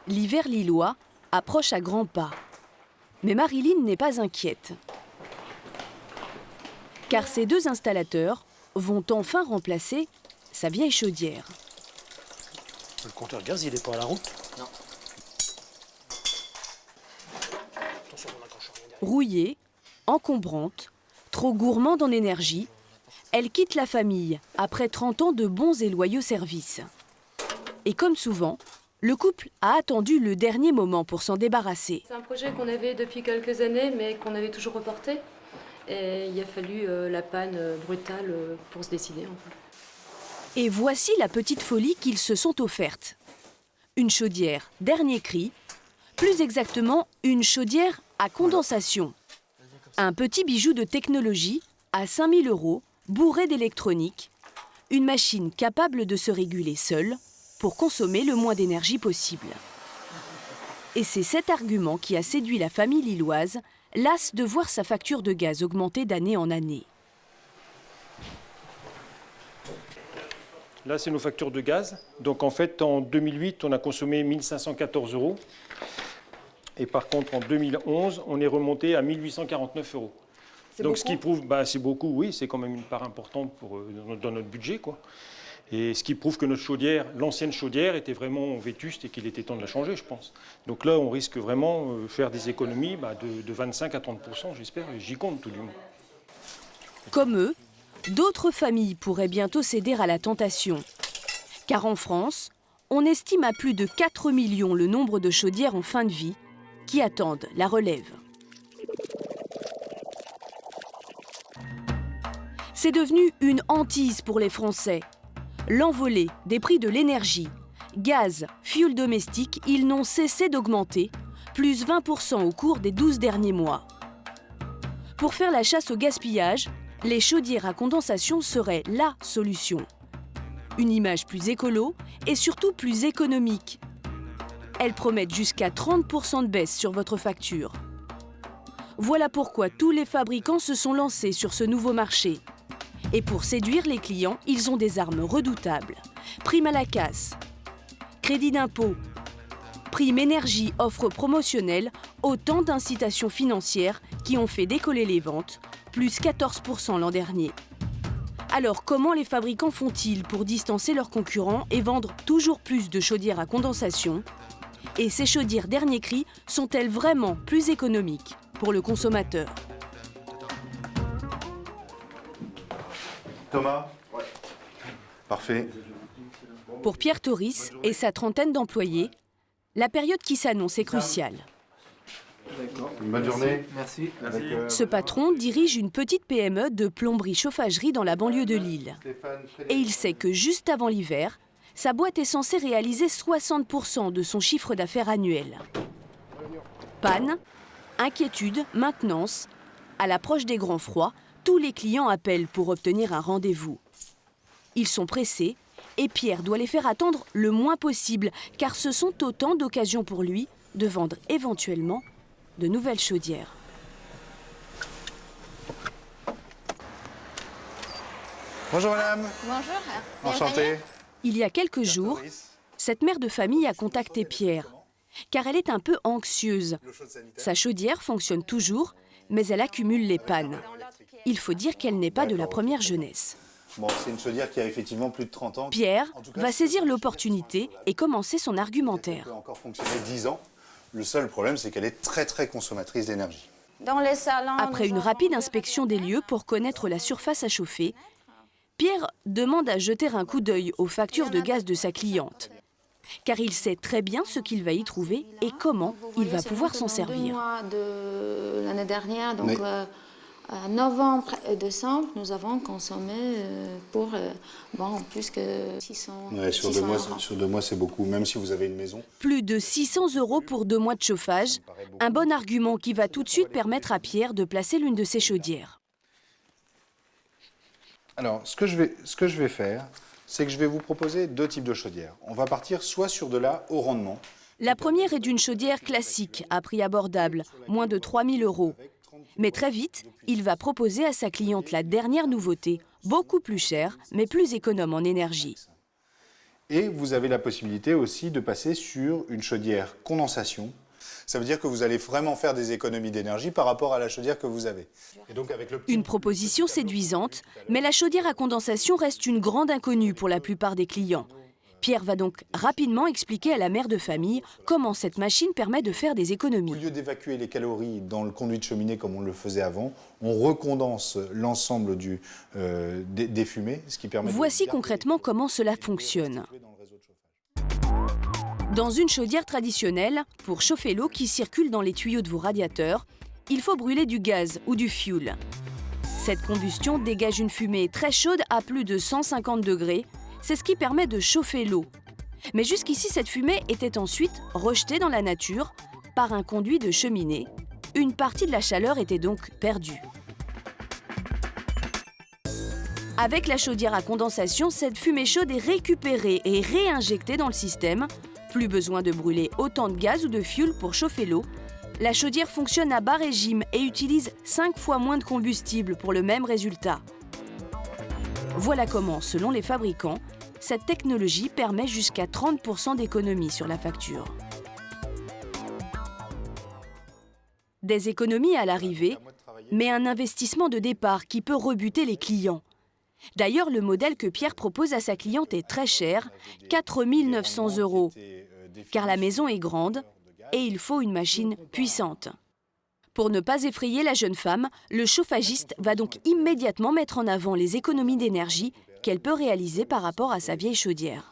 L'hiver lillois approche à grands pas. Mais Marilyn n'est pas inquiète. Car ces deux installateurs vont enfin remplacer sa vieille chaudière. Le compteur gaz, il n'est pas à la route. Non. Rouillée, encombrante, trop gourmande en énergie, elle quitte la famille après 30 ans de bons et loyaux services. Et comme souvent, le couple a attendu le dernier moment pour s'en débarrasser. C'est un projet qu'on avait depuis quelques années, mais qu'on avait toujours reporté. Et il a fallu la panne brutale pour se décider. Et voici la petite folie qu'ils se sont offertes. Une chaudière dernier cri, plus exactement une chaudière à condensation. Un petit bijou de technologie à 5 000 €, bourré d'électronique. Une machine capable de se réguler seule pour consommer le moins d'énergie possible. Et c'est cet argument qui a séduit la famille lilloise, lasse de voir sa facture de gaz augmenter d'année en année. Là, c'est nos factures de gaz. Donc en fait, en 2008, on a consommé 1 514 €. Et par contre, en 2011, on est remonté à 1 849 €. Donc ce qui prouve, c'est beaucoup, oui, c'est quand même une part importante dans notre budget, quoi. Et ce qui prouve que notre chaudière, l'ancienne chaudière, était vraiment vétuste et qu'il était temps de la changer, je pense. Donc là, on risque vraiment de faire des économies de 25 à 30 %, j'espère, et j'y compte tout du moins. Comme eux, d'autres familles pourraient bientôt céder à la tentation. Car en France, on estime à plus de 4 millions le nombre de chaudières en fin de vie qui attendent la relève. C'est devenu une hantise pour les Français. L'envolée des prix de l'énergie, gaz, fioul domestique, ils n'ont cessé d'augmenter, plus 20 % au cours des 12 derniers mois. Pour faire la chasse au gaspillage, les chaudières à condensation seraient la solution. Une image plus écolo et surtout plus économique. Elles promettent jusqu'à 30 % de baisse sur votre facture. Voilà pourquoi tous les fabricants se sont lancés sur ce nouveau marché. Et pour séduire les clients, ils ont des armes redoutables. Prime à la casse, crédit d'impôt, prime énergie, offre promotionnelle, autant d'incitations financières qui ont fait décoller les ventes, plus 14 % l'an dernier. Alors comment les fabricants font-ils pour distancer leurs concurrents et vendre toujours plus de chaudières à condensation? Et ces chaudières dernier cri sont-elles vraiment plus économiques pour le consommateur? Thomas ? Ouais. Parfait. Pour Pierre Toris et sa trentaine d'employés, la période qui s'annonce est cruciale. Bonne journée. Merci. Ce patron dirige une petite PME de plomberie-chauffagerie dans la banlieue de Lille. Et il sait que juste avant l'hiver, sa boîte est censée réaliser 60 % de son chiffre d'affaires annuel. Panne, inquiétude, maintenance. À l'approche des grands froids, tous les clients appellent pour obtenir un rendez-vous. Ils sont pressés et Pierre doit les faire attendre le moins possible car ce sont autant d'occasions pour lui de vendre éventuellement de nouvelles chaudières. Bonjour madame. Bonjour. Enchanté. Il y a quelques jours, cette mère de famille a contacté Pierre car elle est un peu anxieuse. Sa chaudière fonctionne toujours, mais elle accumule les pannes. Il faut dire qu'elle n'est pas de la première jeunesse. Bon, c'est une chaudière qui a effectivement plus de 30 ans. Pierre va saisir l'opportunité et commencer son argumentaire. Elle peut encore fonctionner 10 ans. Le seul problème, c'est qu'elle est très consommatrice d'énergie. Dans les salons, Après une rapide inspection des lieux pour connaître la surface à chauffer, Pierre demande à jeter un coup d'œil aux factures de gaz de sa cliente. Car il sait très bien ce qu'il va y trouver et comment il va pouvoir s'en servir. Mois de l'année dernière, donc novembre et décembre, nous avons consommé pour plus que 600 Ouais, sur 2 mois, c'est beaucoup, même si vous avez une maison. Plus de 600 € pour 2 mois de chauffage, un bon argument qui va tout de suite permettre à Pierre de placer l'une de ses chaudières. Alors, ce que je vais faire, c'est que je vais vous proposer 2 types de chaudières. On va partir soit sur de la haut rendement. La première est d'une chaudière classique, à prix abordable, moins de 3 000 €. Mais très vite, il va proposer à sa cliente la dernière nouveauté, beaucoup plus chère, mais plus économe en énergie. Et vous avez la possibilité aussi de passer sur une chaudière condensation. Ça veut dire que vous allez vraiment faire des économies d'énergie par rapport à la chaudière que vous avez. Et donc avec Une proposition séduisante, mais la chaudière à condensation reste une grande inconnue pour la plupart des clients. Pierre va donc rapidement expliquer à la mère de famille comment cette machine permet de faire des économies. Au lieu d'évacuer les calories dans le conduit de cheminée comme on le faisait avant, on recondense l'ensemble des fumées, ce qui permet Voici concrètement comment cela fonctionne. Dans une chaudière traditionnelle, pour chauffer l'eau qui circule dans les tuyaux de vos radiateurs, il faut brûler du gaz ou du fioul. Cette combustion dégage une fumée très chaude à plus de 150 degrés. C'est ce qui permet de chauffer l'eau. Mais jusqu'ici, cette fumée était ensuite rejetée dans la nature par un conduit de cheminée. Une partie de la chaleur était donc perdue. Avec la chaudière à condensation, cette fumée chaude est récupérée et réinjectée dans le système. Plus besoin de brûler autant de gaz ou de fioul pour chauffer l'eau. La chaudière fonctionne à bas régime et utilise 5 fois moins de combustible pour le même résultat. Voilà comment, selon les fabricants, cette technologie permet jusqu'à 30% d'économie sur la facture. Des économies à l'arrivée, mais un investissement de départ qui peut rebuter les clients. D'ailleurs, le modèle que Pierre propose à sa cliente est très cher, 4 900 €, car la maison est grande et il faut une machine puissante. Pour ne pas effrayer la jeune femme, le chauffagiste va donc immédiatement mettre en avant les économies d'énergie qu'elle peut réaliser par rapport à sa vieille chaudière.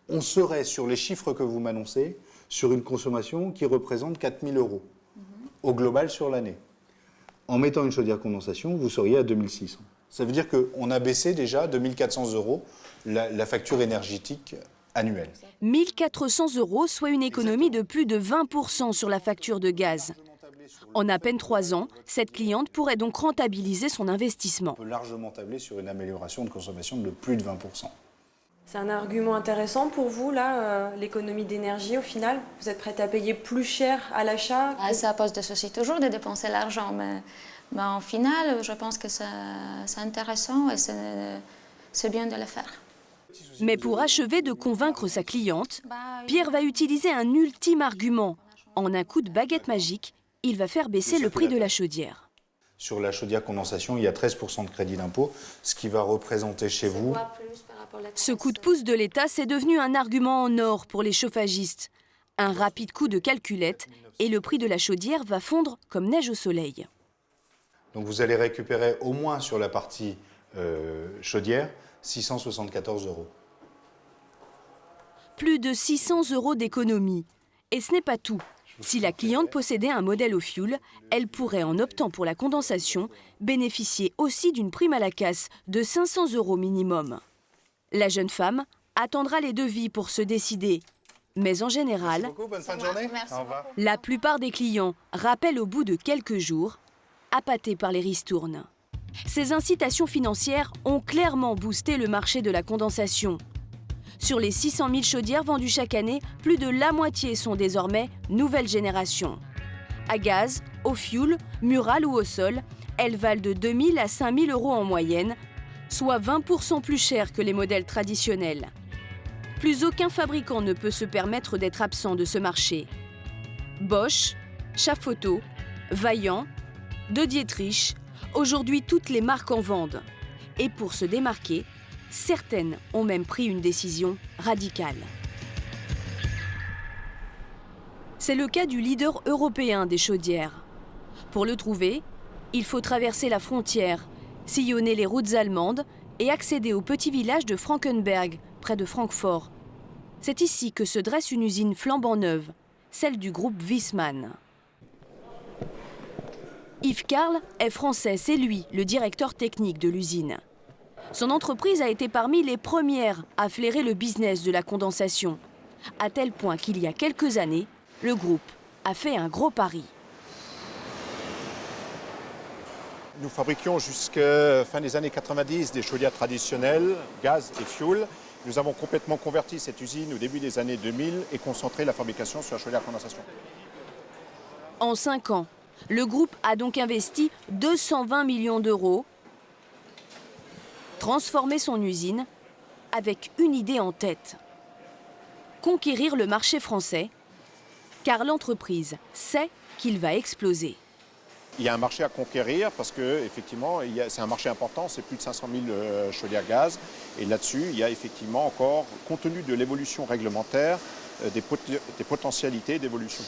On serait sur les chiffres que vous m'annoncez, sur une consommation qui représente 4 000 € au global sur l'année. En mettant une chaudière condensation, vous seriez à 2 600. Ça veut dire qu'on a baissé déjà de 1 400 € la facture énergétique annuelle. 1 400 €, soit une économie de plus de 20% sur la facture de gaz. En à peine 3 ans, cette cliente pourrait donc rentabiliser son investissement. On peut largement tabler sur une amélioration de consommation de plus de 20%. C'est un argument intéressant pour vous, là, l'économie d'énergie au final. Vous êtes prête à payer plus cher à l'achat? Ça pose des soucis toujours de dépenser l'argent, mais en final, je pense que c'est intéressant et c'est bien de le faire. Mais pour achever de convaincre sa cliente, Pierre va utiliser un ultime argument. En un coup de baguette magique, il va faire baisser le prix de la chaudière. Sur la chaudière condensation, il y a 13% de crédit d'impôt, ce qui va représenter chez vous... Ce coup de pouce de l'État, c'est devenu un argument en or pour les chauffagistes. Un rapide coup de calculette et le prix de la chaudière va fondre comme neige au soleil. Donc vous allez récupérer au moins sur la partie chaudière 674 €. Plus de 600 € d'économie. Et ce n'est pas tout. Si la cliente possédait un modèle au fioul, elle pourrait, en optant pour la condensation, bénéficier aussi d'une prime à la casse de 500 € minimum. La jeune femme attendra les devis pour se décider. Mais en général, Merci beaucoup, bonne fin de journée. Au revoir. la plupart des clients rappellent au bout de quelques jours, appâtés par les ristournes. Ces incitations financières ont clairement boosté le marché de la condensation. Sur les 600 000 chaudières vendues chaque année, plus de la moitié sont désormais nouvelle génération. À gaz, au fioul, murales ou au sol, elles valent de 2 000 à 5 000 € en moyenne, soit 20% plus cher que les modèles traditionnels. Plus aucun fabricant ne peut se permettre d'être absent de ce marché. Bosch, Chafoto, Vaillant, De Dietrich, aujourd'hui toutes les marques en vendent. Et pour se démarquer, certaines ont même pris une décision radicale. C'est le cas du leader européen des chaudières. Pour le trouver, il faut traverser la frontière, sillonner les routes allemandes et accéder au petit village de Frankenberg, près de Francfort. C'est ici que se dresse une usine flambant neuve, celle du groupe Wiesmann. Yves Carle est français, c'est lui le directeur technique de l'usine. Son entreprise a été parmi les premières à flairer le business de la condensation, à tel point qu'il y a quelques années, le groupe a fait un gros pari. Nous fabriquions jusqu'à fin des années 90 des chaudières traditionnelles, gaz et fioul. Nous avons complètement converti cette usine au début des années 2000 et concentré la fabrication sur la chaudière à condensation. En 5 ans, le groupe a donc investi 220 millions d'euros, transformé son usine avec une idée en tête. Conquérir le marché français, car l'entreprise sait qu'il va exploser. Il y a un marché à conquérir parce qu'effectivement, c'est un marché important, c'est plus de 500 000 chaudières gaz. Et là-dessus, il y a effectivement encore, compte tenu de l'évolution réglementaire, des potentialités d'évolution.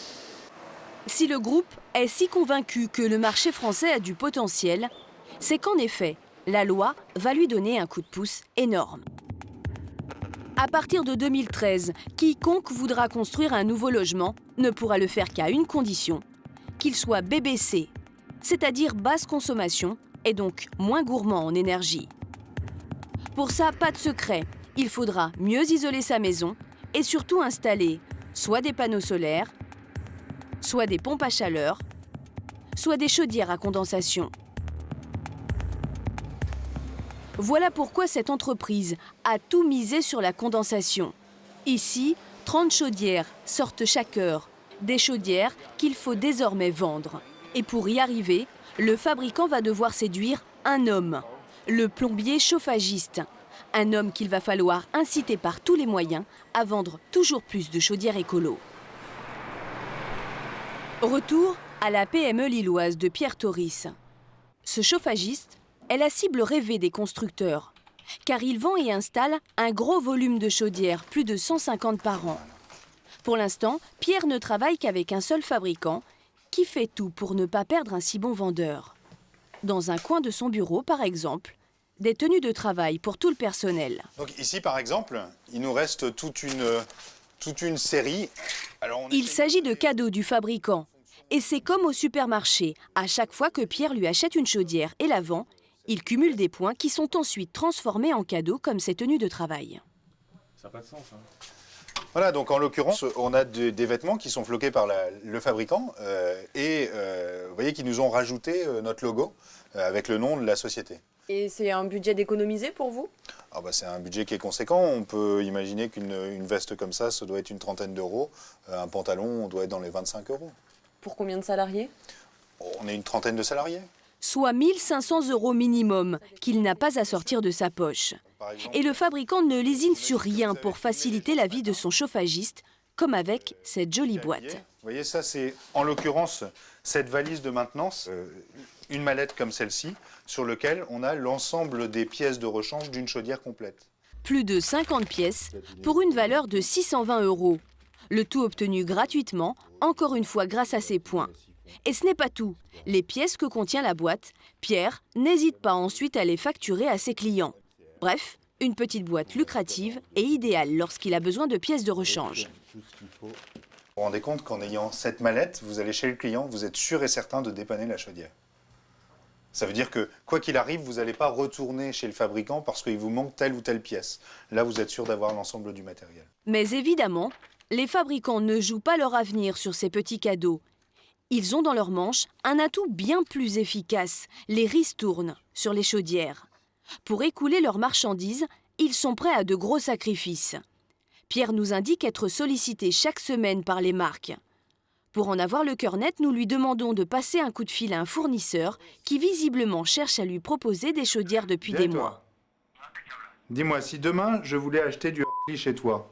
Si le groupe est si convaincu que le marché français a du potentiel, c'est qu'en effet, la loi va lui donner un coup de pouce énorme. À partir de 2013, quiconque voudra construire un nouveau logement ne pourra le faire qu'à une condition, qu'il soit BBC, c'est-à-dire basse consommation et donc moins gourmand en énergie. Pour ça, pas de secret, il faudra mieux isoler sa maison et surtout installer soit des panneaux solaires, soit des pompes à chaleur, soit des chaudières à condensation. Voilà pourquoi cette entreprise a tout misé sur la condensation. Ici, 30 chaudières sortent chaque heure, des chaudières qu'il faut désormais vendre. Et pour y arriver, le fabricant va devoir séduire un homme, le plombier chauffagiste. Un homme qu'il va falloir inciter par tous les moyens à vendre toujours plus de chaudières écolo. Retour à la PME lilloise de Pierre Toris. Ce chauffagiste est la cible rêvée des constructeurs, car il vend et installe un gros volume de chaudières, plus de 150 par an. Pour l'instant, Pierre ne travaille qu'avec un seul fabricant, qui fait tout pour ne pas perdre un si bon vendeur. Dans un coin de son bureau, par exemple, des tenues de travail pour tout le personnel. Donc ici, par exemple, il nous reste toute une série. Il s'agit de cadeaux du fabricant. Et c'est comme au supermarché. À chaque fois que Pierre lui achète une chaudière et la vend, il cumule des points qui sont ensuite transformés en cadeaux comme ses tenues de travail. Ça n'a pas de sens, hein. Voilà, donc en l'occurrence, on a des vêtements qui sont floqués par le fabricant vous voyez qu'ils nous ont rajouté notre logo avec le nom de la société. Et c'est un budget d'économiser pour vous? C'est un budget qui est conséquent. On peut imaginer qu'une veste comme ça doit être une trentaine d'euros. Un pantalon, on doit être dans les 25 euros. Pour combien de salariés? On est une trentaine de salariés. Soit 1 500 € minimum qu'il n'a pas à sortir de sa poche. Et le fabricant ne lésine sur rien pour faciliter la vie de son chauffagiste, comme avec cette jolie boîte. Vous voyez, ça c'est en l'occurrence cette valise de maintenance, une mallette comme celle-ci, sur laquelle on a l'ensemble des pièces de rechange d'une chaudière complète. Plus de 50 pièces pour une valeur de 620 €. Le tout obtenu gratuitement, encore une fois grâce à ses points. Et ce n'est pas tout. Les pièces que contient la boîte, Pierre n'hésite pas ensuite à les facturer à ses clients. Bref, une petite boîte lucrative et idéale lorsqu'il a besoin de pièces de rechange. Vous vous rendez compte qu'en ayant cette mallette, vous allez chez le client, vous êtes sûr et certain de dépanner la chaudière. Ça veut dire que, quoi qu'il arrive, vous n'allez pas retourner chez le fabricant parce qu'il vous manque telle ou telle pièce. Là, vous êtes sûr d'avoir l'ensemble du matériel. Mais évidemment, les fabricants ne jouent pas leur avenir sur ces petits cadeaux. Ils ont dans leur manche un atout bien plus efficace, les ristournes sur les chaudières. Pour écouler leurs marchandises, ils sont prêts à de gros sacrifices. Pierre nous indique être sollicité chaque semaine par les marques. Pour en avoir le cœur net, nous lui demandons de passer un coup de fil à un fournisseur qui visiblement cherche à lui proposer des chaudières depuis des mois. Dis-moi, si demain je voulais acheter du Hartley chez toi,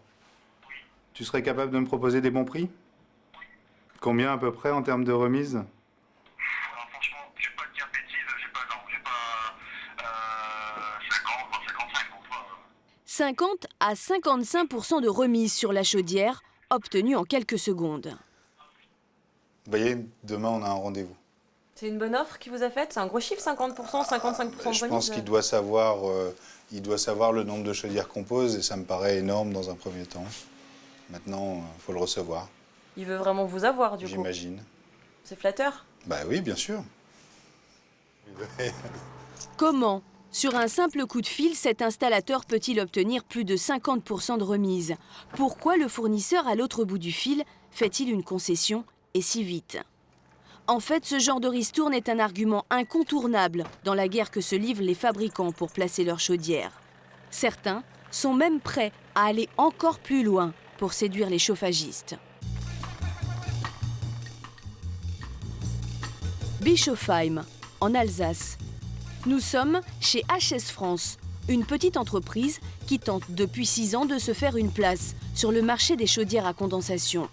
tu serais capable de me proposer des bons prix? Combien à peu près en termes de remise? Alors franchement, je vais pas te dire bêtises, j'ai pas 50, voire 55 pour toi. 50 à 55% de remise sur la chaudière, obtenue en quelques secondes. Vous voyez, demain on a un rendez-vous. C'est une bonne offre qu'il vous a faite? C'est un gros chiffre, 50%, 55% de remise? Je pense qu'il doit savoir le nombre de chaudières qu'on pose et ça me paraît énorme dans un premier temps. Maintenant, il faut le recevoir. Il veut vraiment vous avoir, du coup. J'imagine. C'est flatteur? Bah oui, bien sûr. Comment? Sur un simple coup de fil, cet installateur peut-il obtenir plus de 50% de remise? Pourquoi le fournisseur à l'autre bout du fil fait-il une concession et si vite? En fait, ce genre de ristourne est un argument incontournable dans la guerre que se livrent les fabricants pour placer leurs chaudières. Certains sont même prêts à aller encore plus loin pour séduire les chauffagistes. Bischofheim, en Alsace. Nous sommes chez HS France, Une petite entreprise qui tente depuis 6 ans de se faire une place sur le marché des chaudières à condensation.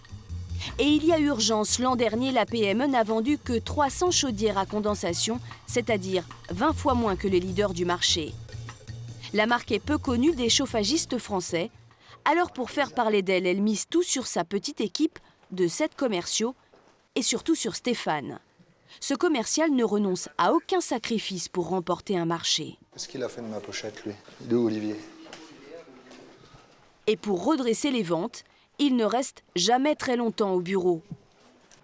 Et il y a urgence, l'an dernier, la PME n'a vendu que 300 chaudières à condensation, c'est-à-dire 20 fois moins que les leaders du marché. La marque est peu connue des chauffagistes français, alors pour faire parler d'elle, elle mise tout sur sa petite équipe de 7 commerciaux et surtout sur Stéphane. Ce commercial ne renonce à aucun sacrifice pour remporter un marché. Qu'est-ce qu'il a fait de ma pochette, lui? De Olivier. Et pour redresser les ventes, il ne reste jamais très longtemps au bureau.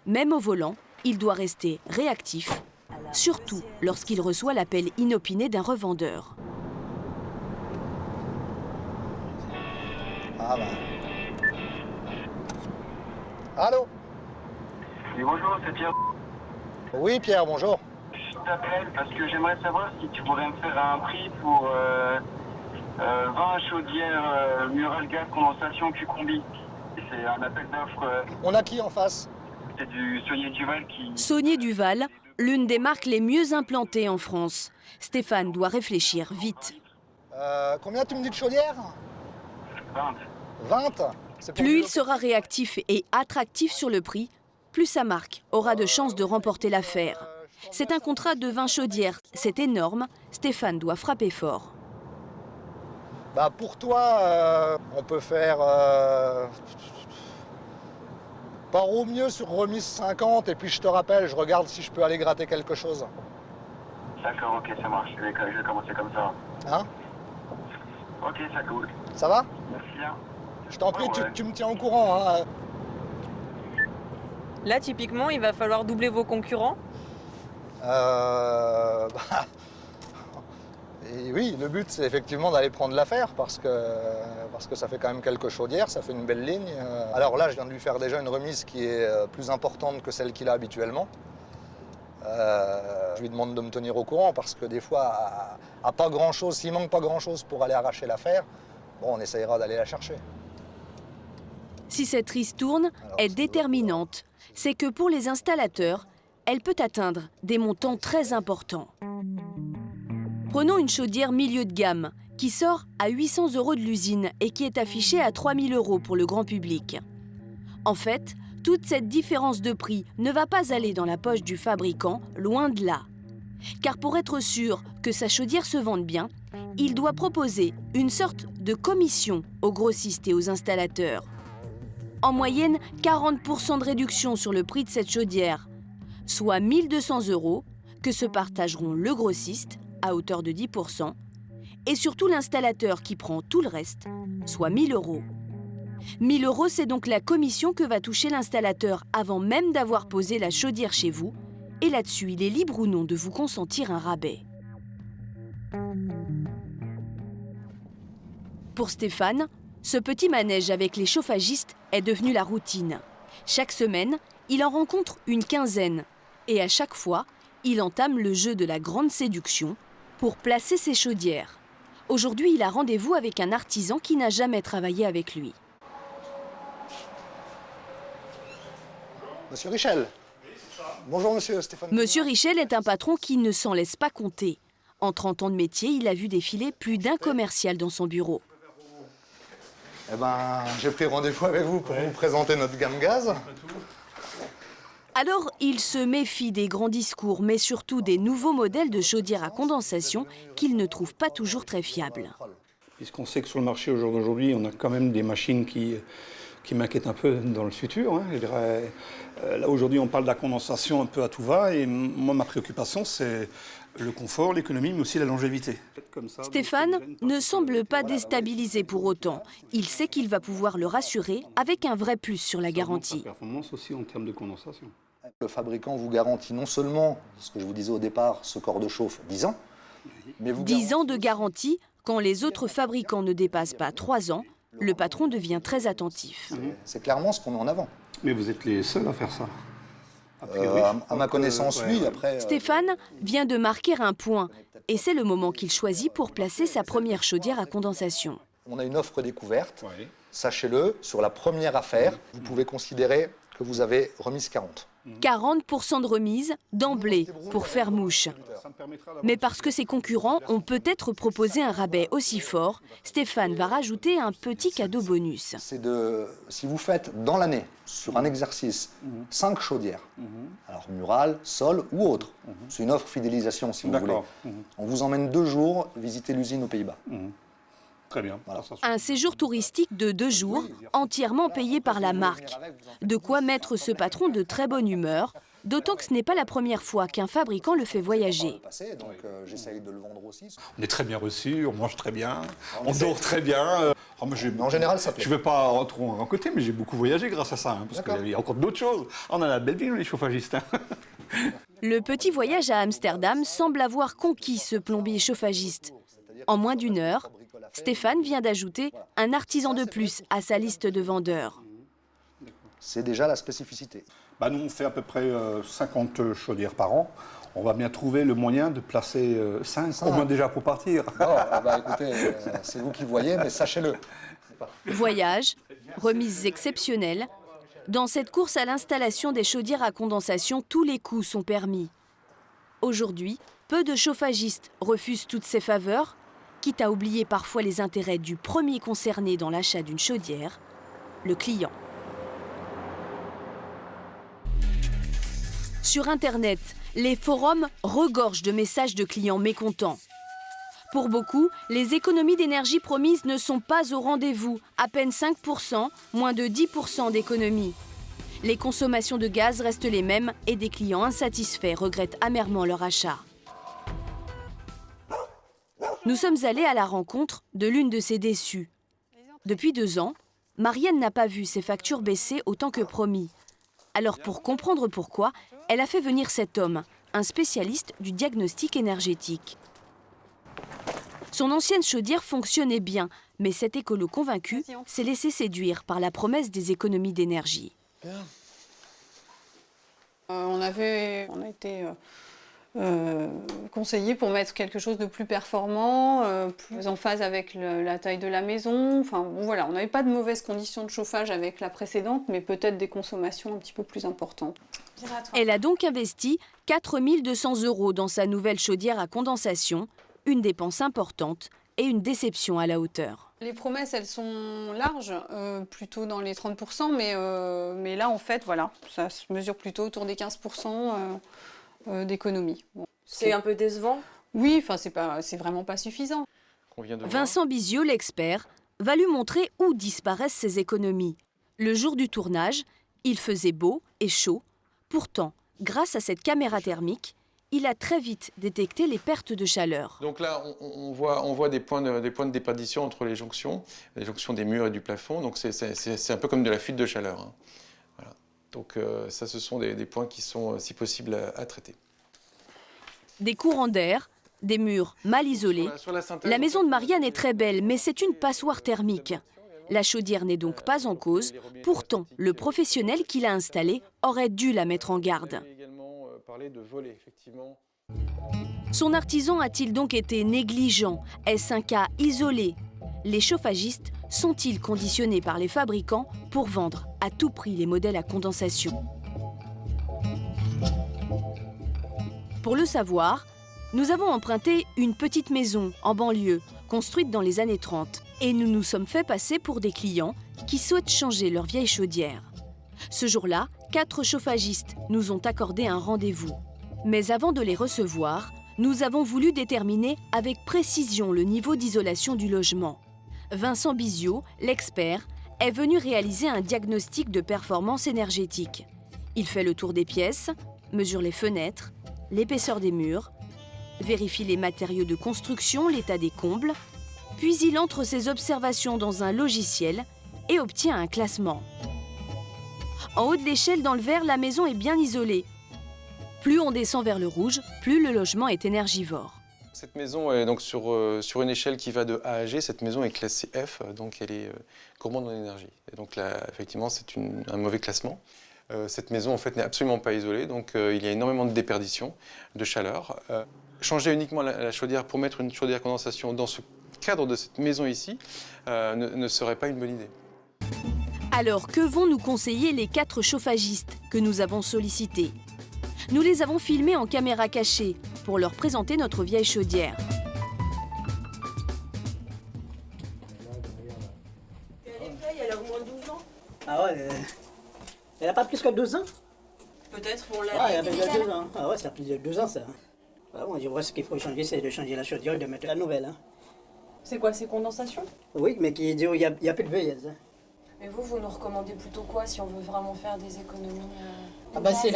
Même au volant, il doit rester réactif, surtout lorsqu'il reçoit l'appel inopiné d'un revendeur. Ah bah. Allô? Oui, bonjour, c'est Pierre. Oui, Pierre, bonjour. Je t'appelle parce que j'aimerais savoir si tu pourrais me faire un prix pour 20 chaudières Mural Gaz Condensation Q-Combi. C'est un appel d'offres. On a qui en face? C'est du Saunier Duval qui... Saunier Duval, l'une des marques les mieux implantées en France. Stéphane doit réfléchir vite. Combien tu me dis de chaudière? 20. 20? Plus il sera réactif et attractif sur le prix, plus sa marque aura de chances de remporter l'affaire. C'est un contrat de 20 chaudières, c'est énorme. Stéphane doit frapper fort. Bah pour toi, on peut faire par au mieux sur remise 50 et puis je te rappelle, je regarde si je peux aller gratter quelque chose. D'accord, ok, ça marche. Je vais commencer comme ça. Hein? Ok, ça cool. Ça va? Merci. Hein. Je t'en prie, Ouais. tu me tiens au courant. Hein. Là, typiquement, il va falloir doubler vos concurrents. Et oui, le but c'est effectivement d'aller prendre l'affaire parce que ça fait quand même quelques chaudières, ça fait une belle ligne. Alors là, je viens de lui faire déjà une remise qui est plus importante que celle qu'il a habituellement. Je lui demande de me tenir au courant parce que des fois, à pas grand-chose, s'il manque pas grand-chose pour aller arracher l'affaire, bon, on essayera d'aller la chercher. Si cette ristourne est déterminante, c'est que pour les installateurs, elle peut atteindre des montants très importants. Prenons une chaudière milieu de gamme qui sort à 800 € de l'usine et qui est affichée à 3 000 € pour le grand public. En fait, toute cette différence de prix ne va pas aller dans la poche du fabricant, loin de là. Car pour être sûr que sa chaudière se vende bien, il doit proposer une sorte de commission aux grossistes et aux installateurs. En moyenne, 40% de réduction sur le prix de cette chaudière, soit 1 200 € que se partageront le grossiste à hauteur de 10% et surtout l'installateur qui prend tout le reste, soit 1 000 €. 1 000 €, c'est donc la commission que va toucher l'installateur avant même d'avoir posé la chaudière chez vous. Et là-dessus, il est libre ou non de vous consentir un rabais. Pour Stéphane, ce petit manège avec les chauffagistes est devenu la routine. Chaque semaine, il en rencontre une quinzaine. Et à chaque fois, il entame le jeu de la grande séduction pour placer ses chaudières. Aujourd'hui, il a rendez-vous avec un artisan qui n'a jamais travaillé avec lui. Monsieur Richel. Bonjour monsieur Stéphane. Monsieur Richel est un patron qui ne s'en laisse pas compter. En 30 ans de métier, il a vu défiler plus d'un commercial dans son bureau. Eh ben, j'ai pris rendez-vous avec vous pour vous présenter notre gamme gaz. Alors, il se méfie des grands discours, mais surtout des nouveaux modèles de chaudières à condensation qu'il ne trouve pas toujours très fiables. Puisqu'on sait que sur le marché au jour d'aujourd'hui, on a quand même des machines qui m'inquiètent un peu dans le futur. Hein. Je dirais, là, aujourd'hui, on parle de la condensation un peu à tout va. Et moi, ma préoccupation, c'est le confort, l'économie, mais aussi la longévité. Stéphane ne semble pas déstabilisé pour autant. Il sait qu'il va pouvoir le rassurer avec un vrai plus sur la garantie. Performance aussi en termes de condensation. Le fabricant vous garantit non seulement, ce que je vous disais au départ, ce corps de chauffe 10 ans, mais vous 10 ans de garantie, quand les autres fabricants ne dépassent pas 3 ans, le patron devient très attentif. C'est clairement ce qu'on met en avant. Mais vous êtes les seuls à faire ça. À ma connaissance, oui. Après, Stéphane vient de marquer un point et c'est le moment qu'il choisit pour placer sa première chaudière à condensation. On a une offre découverte. Sachez-le, sur la première affaire, vous pouvez considérer que vous avez remise 40. 40% de remise d'emblée pour faire mouche. Mais parce que ses concurrents ont peut-être proposé un rabais aussi fort, Stéphane va rajouter un petit cadeau bonus. C'est si vous faites dans l'année, sur un exercice, 5 chaudières, alors murales, sol ou autre, c'est une offre fidélisation si vous voulez. On vous emmène 2 jours visiter l'usine aux Pays-Bas. Très bien. Voilà. Un séjour touristique de 2 jours, entièrement payé par la marque. De quoi mettre ce patron de très bonne humeur, d'autant que ce n'est pas la première fois qu'un fabricant le fait voyager. Donc j'essaye de le vendre aussi. On est très bien reçus, on mange très bien, on dort très bien. En général, ça plaît. Je ne veux pas trop en côté, mais j'ai beaucoup voyagé grâce à ça, parce qu'il y a encore d'autres choses. On a la belle vie, les chauffagistes. Le petit voyage à Amsterdam semble avoir conquis ce plombier chauffagiste. En moins d'1 heure, Stéphane vient d'ajouter un artisan de plus à sa liste de vendeurs. C'est déjà la spécificité. Nous, on fait à peu près 50 chaudières par an. On va bien trouver le moyen de placer 5, au moins déjà pour partir. Écoutez, c'est vous qui voyez, mais sachez-le. Voyage, remises exceptionnelles. Dans cette course à l'installation des chaudières à condensation, tous les coups sont permis. Aujourd'hui, peu de chauffagistes refusent toutes ces faveurs, quitte à oublier parfois les intérêts du premier concerné dans l'achat d'une chaudière, le client. Sur Internet, les forums regorgent de messages de clients mécontents. Pour beaucoup, les économies d'énergie promises ne sont pas au rendez-vous, à peine 5%, moins de 10% d'économies. Les consommations de gaz restent les mêmes et des clients insatisfaits regrettent amèrement leur achat. Nous sommes allés à la rencontre de l'une de ces déçues. Depuis 2 ans, Marianne n'a pas vu ses factures baisser autant que promis. Alors pour comprendre pourquoi, elle a fait venir cet homme, un spécialiste du diagnostic énergétique. Son ancienne chaudière fonctionnait bien, mais cet écolo convaincu s'est laissé séduire par la promesse des économies d'énergie. On a été conseillé pour mettre quelque chose de plus performant, plus en phase avec la taille de la maison. Enfin, voilà, on n'avait pas de mauvaises conditions de chauffage avec la précédente, mais peut-être des consommations un petit peu plus importantes. Elle a donc investi 4 200 € dans sa nouvelle chaudière à condensation, une dépense importante et une déception à la hauteur. Les promesses, elles sont larges, plutôt dans les 30%, mais là, en fait, voilà, ça se mesure plutôt autour des 15% d'économie. C'est un peu décevant? Oui, enfin, c'est vraiment pas suffisant. Vincent Biziot, l'expert, va lui montrer où disparaissent ces économies. Le jour du tournage, il faisait beau et chaud. Pourtant, grâce à cette caméra thermique, il a très vite détecté les pertes de chaleur. Donc là, on voit des points de déperdition entre les jonctions des murs et du plafond. Donc c'est un peu comme de la fuite de chaleur. Hein. Voilà. Donc ça, ce sont des points qui sont, si possible, à traiter. Des courants d'air, des murs mal isolés. La maison de Marianne est très belle, mais c'est une passoire thermique. La chaudière n'est donc pas en cause. Pourtant, le professionnel qui l'a installée aurait dû la mettre en garde. Son artisan a-t-il donc été négligent? Est-ce un cas isolé? Les chauffagistes sont-ils conditionnés par les fabricants pour vendre à tout prix les modèles à condensation? Pour le savoir, nous avons emprunté une petite maison en banlieue, construite dans les années 30. Et nous nous sommes fait passer pour des clients qui souhaitent changer leur vieille chaudière. Ce jour-là, 4 chauffagistes nous ont accordé un rendez-vous. Mais avant de les recevoir, nous avons voulu déterminer avec précision le niveau d'isolation du logement. Vincent Biziot, l'expert, est venu réaliser un diagnostic de performance énergétique. Il fait le tour des pièces, mesure les fenêtres, l'épaisseur des murs, vérifie les matériaux de construction, l'état des combles, puis il entre ses observations dans un logiciel et obtient un classement. En haut de l'échelle, dans le vert, la maison est bien isolée. Plus on descend vers le rouge, plus le logement est énergivore. Cette maison est donc sur une échelle qui va de A à G. Cette maison est classée F, donc elle est gourmande en énergie. Et donc là, effectivement, c'est un mauvais classement. Cette maison, en fait, n'est absolument pas isolée, donc il y a énormément de déperdition de chaleur. Changer uniquement la chaudière pour mettre une chaudière à condensation dans ce cadre de cette maison ici ne serait pas une bonne idée. Alors, que vont nous conseiller les 4 chauffagistes que nous avons sollicités? Nous les avons filmés en caméra cachée pour leur présenter notre vieille chaudière. Elle a au moins 12 ans. Ah ouais, elle a pas plus que 12 ans? Peut-être, on l'a. Ah, elle a plus de 12 ans. Ah ouais, ça a plus de 12 ans ça. Ah, moi, je vois ce qu'il faut changer, c'est de changer la chaudière et de mettre la nouvelle. Hein. C'est quoi, c'est condensation? Oui, mais qui dit il n'y a plus de veilleuse. Hein. Mais vous nous recommandez plutôt quoi si on veut vraiment faire des économies Ah bah c'est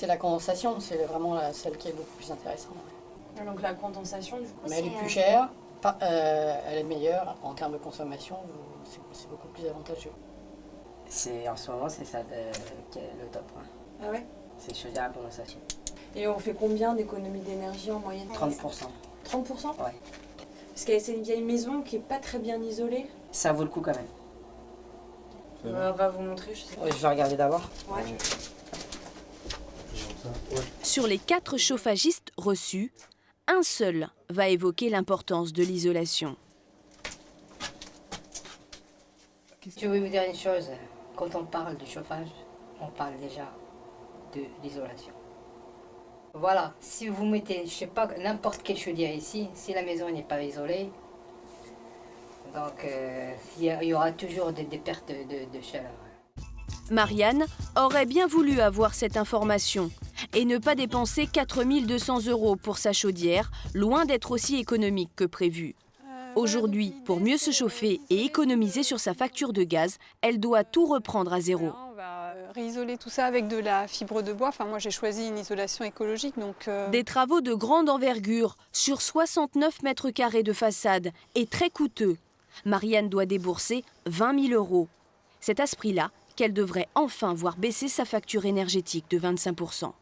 la condensation, c'est vraiment celle qui est beaucoup plus intéressante. Donc la condensation, du coup, mais elle est plus chère, elle est meilleure en termes de consommation, c'est beaucoup plus avantageux. En ce moment, c'est ça qui est le top. Hein. Ah ouais? C'est chaudière à condensation. Et on fait combien d'économies d'énergie en moyenne? 30%. 30%? Ouais. Parce que c'est une vieille maison qui n'est pas très bien isolée. Ça vaut le coup quand même. On va vous montrer, je sais pas. Ouais, je vais regarder d'abord. Ouais. Sur les 4 chauffagistes reçus, un seul va évoquer l'importance de l'isolation. Je vais vous dire une chose, quand on parle du chauffage, on parle déjà de l'isolation. Voilà, si vous mettez, je sais pas, n'importe quelle chaudière ici, si la maison n'est pas isolée, donc il y aura toujours des pertes de chaleur. Marianne aurait bien voulu avoir cette information et ne pas dépenser 4 200 € pour sa chaudière, loin d'être aussi économique que prévu. Aujourd'hui, pour mieux se chauffer et économiser sur sa facture de gaz, elle doit tout reprendre à zéro. On va réisoler tout ça avec de la fibre de bois. Enfin, moi, j'ai choisi une isolation écologique. Donc, Des travaux de grande envergure sur 69 mètres carrés de façade et très coûteux. Marianne doit débourser 20 000 €. C'est à ce prix-là qu'elle devrait enfin voir baisser sa facture énergétique de 25 %.